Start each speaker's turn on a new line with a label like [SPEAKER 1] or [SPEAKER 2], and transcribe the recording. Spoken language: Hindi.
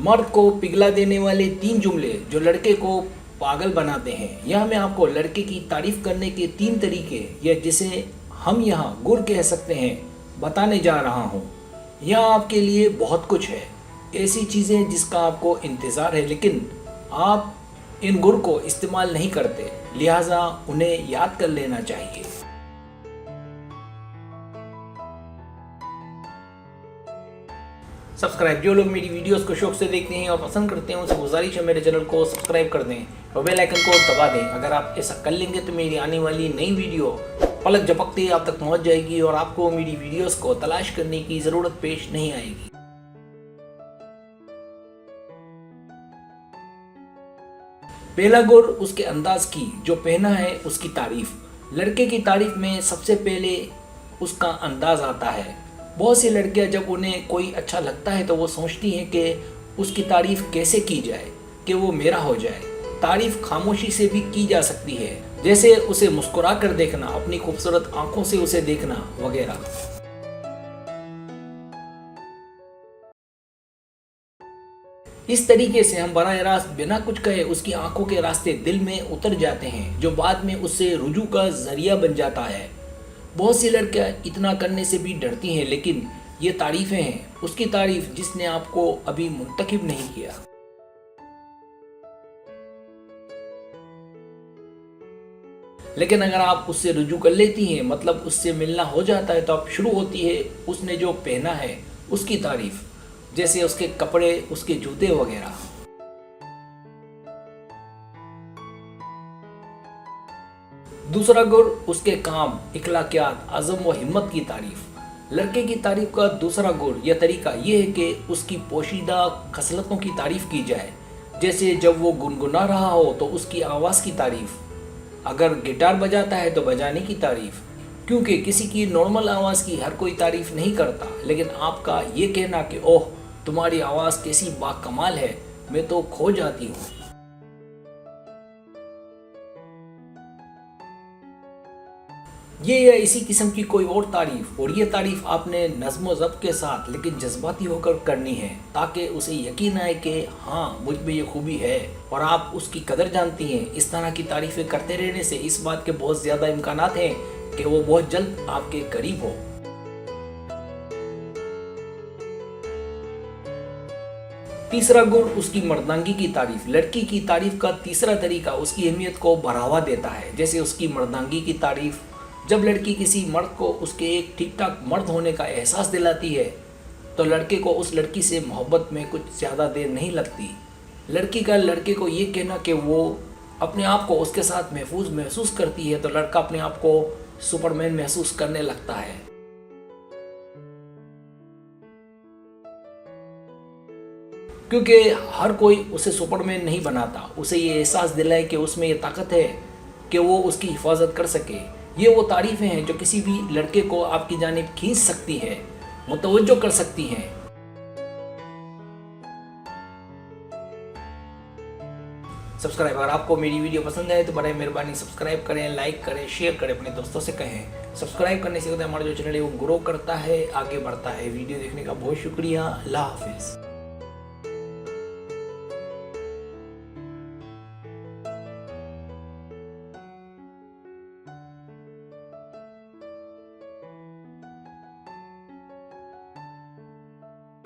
[SPEAKER 1] मर्द को पिघला देने वाले 3 जुमले जो लड़के को पागल बनाते हैं। यह मैं आपको लड़के की तारीफ करने के 3 तरीके, या जिसे हम यहाँ गुर कह सकते हैं, बताने जा रहा हूँ। यह आपके लिए बहुत कुछ है, ऐसी चीज़ें जिसका आपको इंतज़ार है, लेकिन आप इन गुर को इस्तेमाल नहीं करते, लिहाजा उन्हें याद कर लेना चाहिए। सब्सक्राइब, जो लोग मेरी वीडियोस को शौक से देखते हैं और पसंद करते हैं उनसे गुजारिश है मेरे चैनल को सब्सक्राइब कर दें और बेल आइकन को दबा दें। अगर आप ऐसा कर लेंगे तो मेरी आने वाली नई वीडियो पलक झपकते ही आप तक पहुंच जाएगी और आपको मेरी वीडियोस को तलाश करने की ज़रूरत पेश नहीं आएगी। पहला गुर उसके अंदाज की, जो पहना है उसकी तारीफ। लड़के की तारीफ में सबसे पहले उसका अंदाज आता है। बहुत सी लड़कियां जब उन्हें कोई अच्छा लगता है तो वो सोचती हैं कि उसकी तारीफ कैसे की जाए कि वो मेरा हो जाए। तारीफ खामोशी से भी की जा सकती है, जैसे उसे मुस्कुरा कर देखना, अपनी खूबसूरत आंखों से उसे देखना वगैरह। इस तरीके से हम बराह रास्त बिना कुछ कहे उसकी आंखों के रास्ते दिल में उतर जाते हैं, जो बाद में उससे रुजू का जरिया बन जाता है। बहुत सी लड़कियां इतना करने से भी डरती हैं, लेकिन ये तारीफें हैं उसकी तारीफ जिसने आपको अभी मुंतखब नहीं किया। लेकिन अगर आप उससे रुजू कर लेती हैं, मतलब उससे मिलना हो जाता है, तो अब शुरू होती है उसने जो पहना है उसकी तारीफ, जैसे उसके कपड़े, उसके जूते वगैरह। दूसरा गुर उसके काम, इखलाकियात, अज़म व हिम्मत की तारीफ। लड़के की तारीफ का दूसरा गुर या तरीका ये है कि उसकी पोशीदा खसलतों की तारीफ की जाए, जैसे जब वो गुनगुना रहा हो तो उसकी आवाज़ की तारीफ, अगर गिटार बजाता है तो बजाने की तारीफ, क्योंकि किसी की नॉर्मल आवाज़ की हर कोई तारीफ नहीं करता, लेकिन आपका ये कहना कि ओह तुम्हारी आवाज़ कैसी बाकमाल है, मैं तो खो जाती हूँ। ये या इसी किस्म की कोई और तारीफ, और ये तारीफ आपने नज़्म व ज़ब्त के साथ लेकिन जज्बाती होकर करनी है, ताकि उसे यकीन आए कि हाँ मुझ में ये खूबी है और आप उसकी कदर जानती हैं। इस तरह की तारीफ़ें करते रहने से इस बात के बहुत ज़्यादा इम्कानात हैं कि वो बहुत जल्द आपके करीब हो। तीसरा गुण उसकी मर्दानगी की तारीफ। लड़की की तारीफ का तीसरा तरीका उसकी अहमियत को बढ़ावा देता है, जैसे उसकी मर्दानगी की तारीफ। जब लड़की किसी मर्द को उसके एक ठीक ठाक मर्द होने का एहसास दिलाती है तो लड़के को उस लड़की से मोहब्बत में कुछ ज़्यादा देर नहीं लगती। लड़की का लड़के को ये कहना कि वो अपने आप को उसके साथ महफूज महसूस करती है, तो लड़का अपने आप को सुपरमैन महसूस करने लगता है। क्योंकि हर कोई उसे सुपरमैन नहीं बनाता, उसे ये एहसास दिलाए कि उसमें ये ताकत है कि वो उसकी हिफाजत कर सके। ये वो तारीफ़ें हैं जो किसी भी लड़के को आपकी जानिब खींच सकती है, मुतवज्जो कर सकती हैं। सब्सक्राइब, अगर आपको मेरी वीडियो पसंद आए तो बड़े मेहरबानी सब्सक्राइब करें, लाइक करें, शेयर करें, अपने दोस्तों से कहें। सब्सक्राइब करने से होता है हमारा जो चैनल है वो ग्रो करता है, आगे बढ़ता है। वीडियो देखने का बहुत शुक्रिया। अल्लाह हाफिज़।